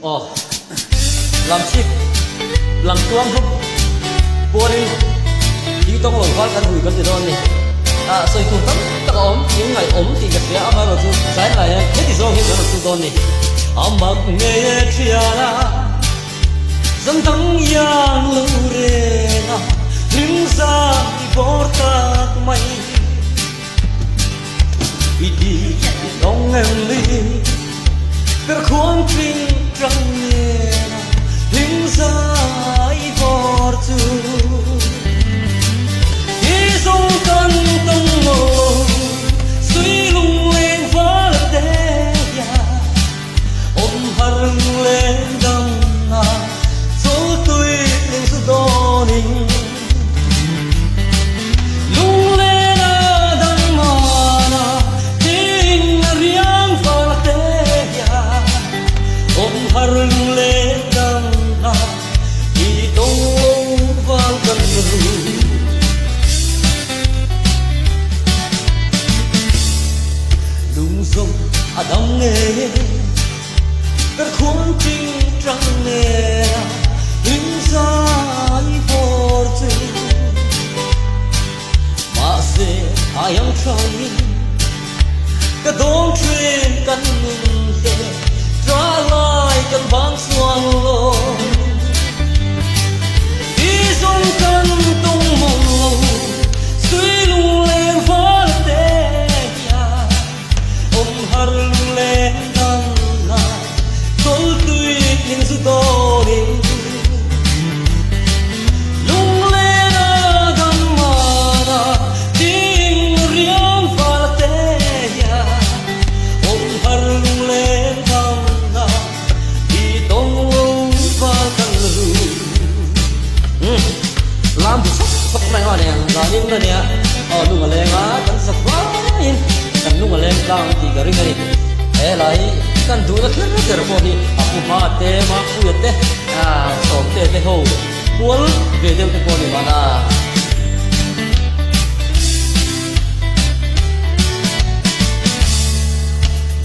Oh, làm ship, làm tuang húp, buồn đi tông lồng phátกันhủiกันgì đó này. Soi tu tắm, tắc ốm, những ngày ốm thì gặp bé ama rồi tu, trái lại hết thì do hiện giờ tu đó này. Mặc nghe chia ra, dân thắng yang lưu rena, rim sa porta mai. Idi dong em li, per khuôn trinh trăng nena, rim sa portu. Isong kan tong mo, suy lung lên phá đê ya, ôm harung lên đam na, số tuổi lên số đô ninh. Lung lên a đam na, tin riang phá đê ya, ôm harung lên đam na, đi tông phá cần ru. Adam nghe per khuôn trinh trăng nghe hình dài forte mà sẽ ayang trai cái đón truyền căn mừng thế trả lại căn vang xoan lo đi dòng căn tung mong suy lung lên phá tê ya ôm har lên đam na tôi những sự to đến lung lên đam na tiếng riêng pha tê ya ôm har lên đam na đi tông lung pha căn lu làm gì sắp này hoa nè là những cái nè lung ở lên á vẫn sắp quá kan nung lên lang ti garing ni elai kan du na kher ter mo ni apu ma te ma pu te som te ho pul ve dem te ko ni mana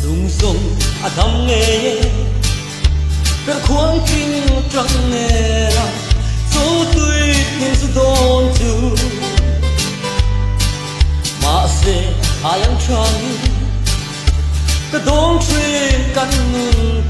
dung song adam nge per khuang king trăng nge ra số tuổi nhưng số don tu mà se ayang trai cái đón truyền căn ngừng